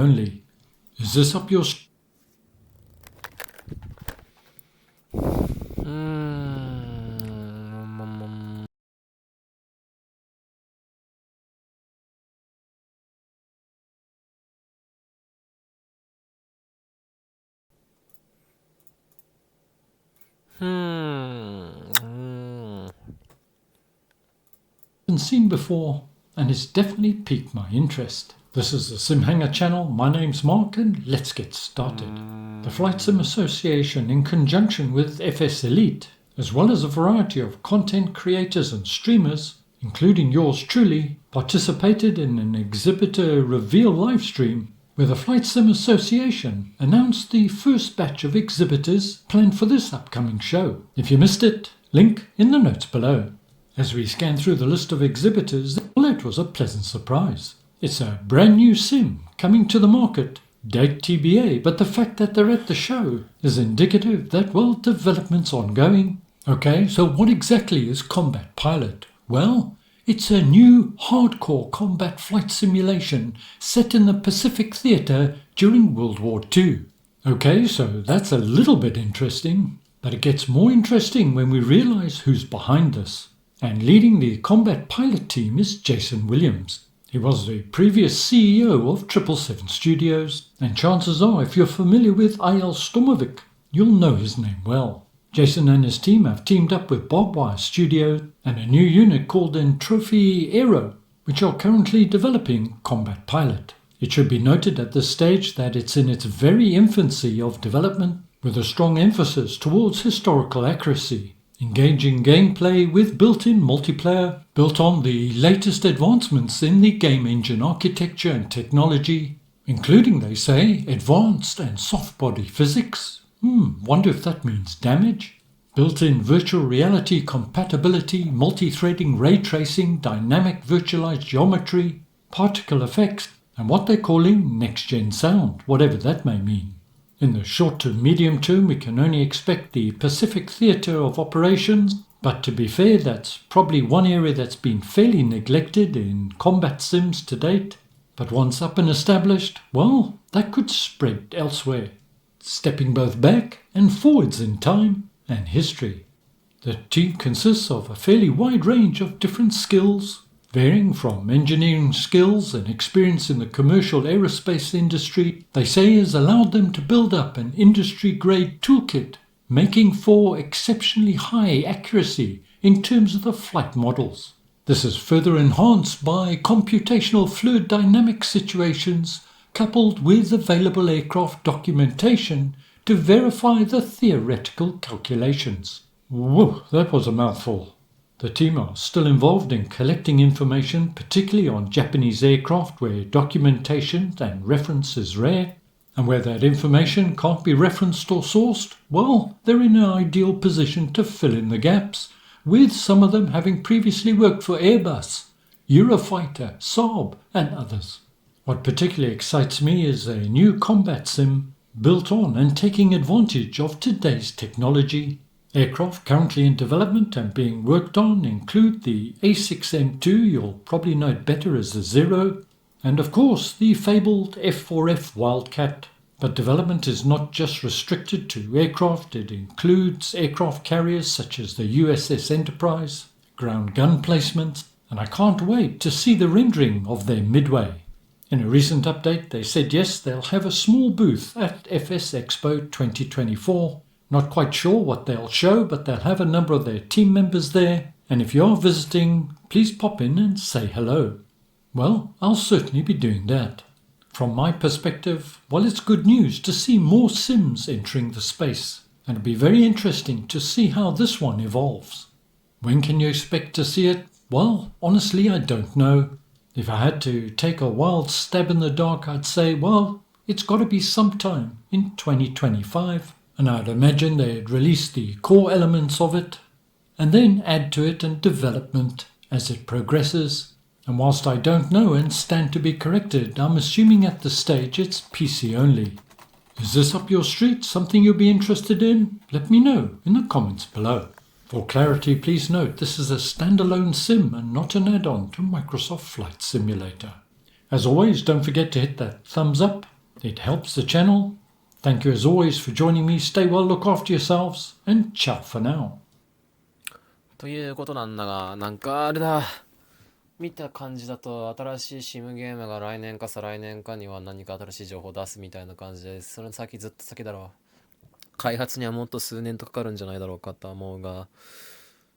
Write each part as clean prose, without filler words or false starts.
only. Is this up your street? Been seen before, and it's definitely piqued my interest. This is the SimHanger channel. My name's Mark, and let's get started. The Flight Sim Association, in conjunction with FS Elite, as well as a variety of content creators and streamers, including yours truly, participated in an exhibitor reveal livestream where the Flight Sim Association announced the first batch of exhibitors planned for this upcoming show. If you missed it, link in the notes below. As we scan through the list of exhibitors, well, it was a pleasant surprise. It's a brand new sim coming to the market, date TBA, but the fact that they're at the show is indicative that, well, development's ongoing. Okay, so what exactly is Combat Pilot? Well, it's a new hardcore combat flight simulation set in the Pacific Theatre during World War II. Okay, so that's a little bit interesting, but it gets more interesting when we realize who's behind this. And leading the Combat Pilot team is Jason Williams. He was the previous CEO of 777 Studios, and chances are, if you're familiar with IL Stormovic, you'll know his name well. Jason and his team have teamed up with Barbwire Studio and a new unit called Entropy Aero, which are currently developing Combat Pilot. It should be noted at this stage that it's in its very infancy of development, with a strong emphasis towards historical accuracy, engaging gameplay with built-in multiplayer, built on the latest advancements in the game engine architecture and technology, including, they say, advanced and soft body physics. Wonder if that means damage? Built-in virtual reality compatibility, multi-threading ray tracing, dynamic virtualized geometry, particle effects, and what they're calling next-gen sound, whatever that may mean. In the short to medium term, we can only expect the Pacific Theatre of Operations, but to be fair, that's probably one area that's been fairly neglected in combat sims to date. But once up and established, well, that could spread elsewhere, stepping both back and forwards in time and history. The team consists of a fairly wide range of different skills, varying from engineering skills and experience in the commercial aerospace industry, they say has allowed them to build up an industry-grade toolkit, making for exceptionally high accuracy in terms of the flight models. This is further enhanced by computational fluid dynamic situations coupled with available aircraft documentation to verify the theoretical calculations. Whoa, that was a mouthful. The team are still involved in collecting information, particularly on Japanese aircraft where documentation and reference is rare, and where that information can't be referenced or sourced, well, they're in an ideal position to fill in the gaps, with some of them having previously worked for Airbus, Eurofighter, Saab, and others. What particularly excites me is a new combat sim built on and taking advantage of today's technology. Aircraft currently in development and being worked on include the A6M2, you'll probably know it better as the Zero, and of course the fabled F4F Wildcat. But development is not just restricted to aircraft, it includes aircraft carriers such as the USS Enterprise, ground gun placements, and I can't wait to see the rendering of their Midway. In a recent update, they said yes, they'll have a small booth at FS Expo 2024. Not quite sure what they'll show, but they'll have a number of their team members there. And if you are visiting, please pop in and say hello. Well, I'll certainly be doing that. From my perspective, well, it's good news to see more sims entering the space. And it'll be very interesting to see how this one evolves. When can you expect to see it? Well, honestly, I don't know. If I had to take a wild stab in the dark, I'd say, well, it's got to be sometime in 2025. And I'd imagine they'd release the core elements of it and then add to it and development as it progresses. And whilst I don't know and stand to be corrected, I'm assuming at this stage it's PC only. Is this up your street, something you'll be interested in? Let me know in the comments below. For clarity, please note this is a standalone sim and not an add-on to Microsoft Flight Simulator. As always, don't forget to hit that thumbs up It helps the channel. Thank you as always for joining me. Stay well, look after yourselves, and ciao for now. ということなんだが、なんかあれだ。見た感じだと新しいシムゲームが来年か再来年かには何か新しい情報を出すみたいな感じで、その先ずっと先だろう。開発にはもっと数年とかかるんじゃないだろうかと思うが、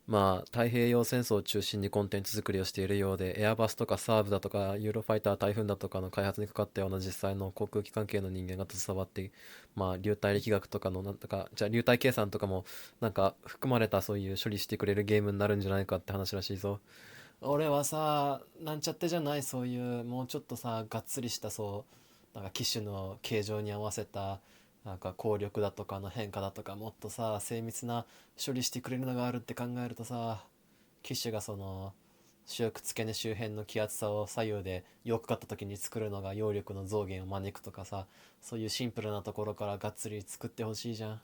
まあ太平洋戦争を中心にコンテンツ作りをしているようで、エアバスとかサーブだとかユーロファイター台風だとかの開発にかかったような実際の航空機関係の人間が携わって、まあ流体力学とかのなんとか、じゃあ流体計算とかもなんか含まれたそういう処理してくれるゲームになるんじゃないかって話らしいぞ。俺はさ、なんちゃってじゃない、そういうもうちょっとさがっつりしたなんか機種の形状に合わせたなんか効力だとかの変化だとか、もっとさ精密な処理してくれるのがあるって考えるとさ、機種が主翼付け根周辺の気圧差を左右でよくかった時に作るのが揚力の増減を招くとかさ、そういうシンプルなところからがっつり作ってほしいじゃん。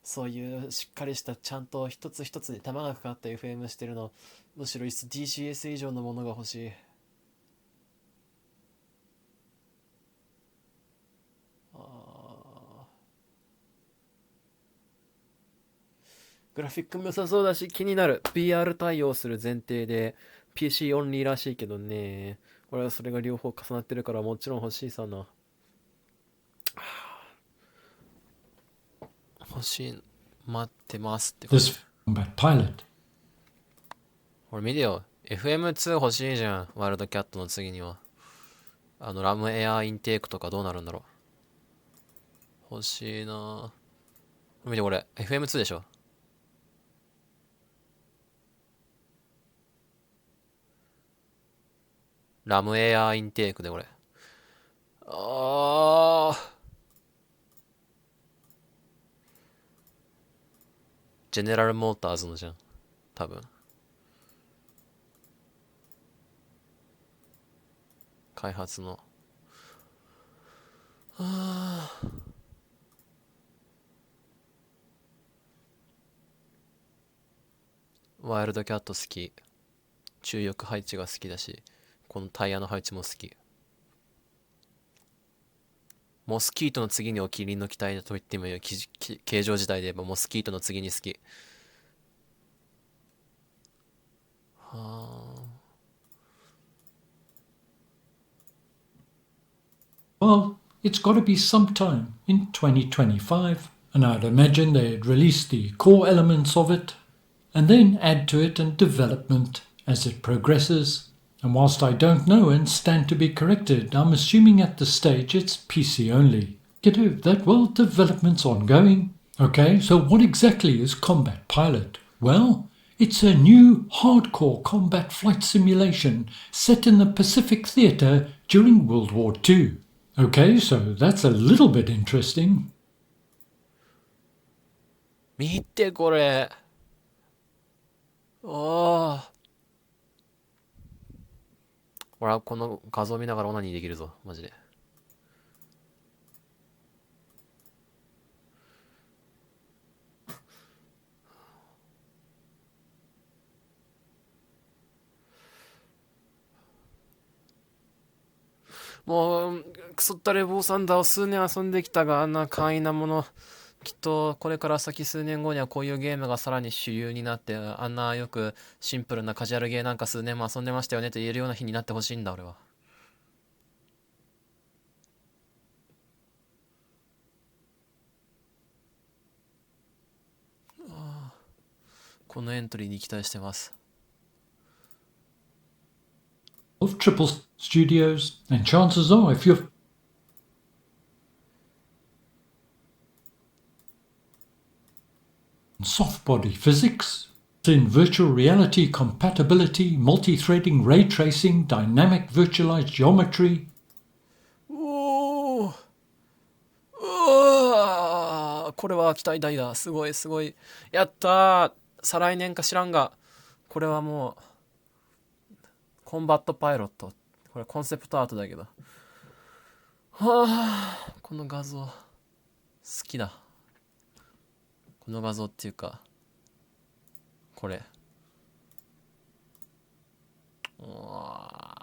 そういうしっかりしたちゃんと一つ一つに手間がかかった FM してるの、むしろ DCS 以上のものが欲しい。グラフィックも良さそうだし気になる。 VR 対応する前提で PC オンリーらしいけどね。俺はそれが両方重なってるからもちろん欲しいさな。欲しい。待ってますって感じ。 This combat pilot. 俺見てよ、 FM2 欲しいじゃん。ワイルドキャットの次にはラムエアーインテークとかどうなるんだろう。欲しいな。見てこれ FM2 でしょ。ラムエアーインテークでこれ。あー、ジェネラルモーターズのじゃん多分。開発の。ワイルドキャット好き。注翼配置が好きだし、このタイヤの配置も好き。モスキートの次にお気に入りの機体だと言ってもいいよ。形状自体で言えばモスキートの次に好き。Well, it's got to be sometime in 2025, and I'd imagine they'd release the core elements of it and then add to it in development as it progresses. And whilst I don't know and stand to be corrected, I'm assuming at this stage it's PC only. Development's ongoing. Okay, so what exactly is Combat Pilot? Well, it's a new hardcore combat flight simulation set in the Pacific Theatre during World War II. Okay, so that's a little bit interesting. 見てこれ。ああ。俺はこの画像見ながらオナニーできるぞマジで。もうクソったれ坊さんだを数年遊んできたが、あんな簡易なもの、きっとこれから先数年後にはこういうゲームがさらに主流になって、あんなよくシンプルなカジュアルゲーなんか数年も遊んでましたよねと言えるような日になってほしいんだ俺は。このエントリーに期待してます。Of Triple Studios, and chances are if you're soft body physics, in virtual reality compatibility, multi-threading, ray tracing, dynamic virtualized geometry. おお、これは期待大だ。すごいすごい。やったー。再来年か知らんが、これはもうコンバットパイロット。これコンセプトアートだけど。はあ、この画像好きだ。この画像っていうかこれ。うわ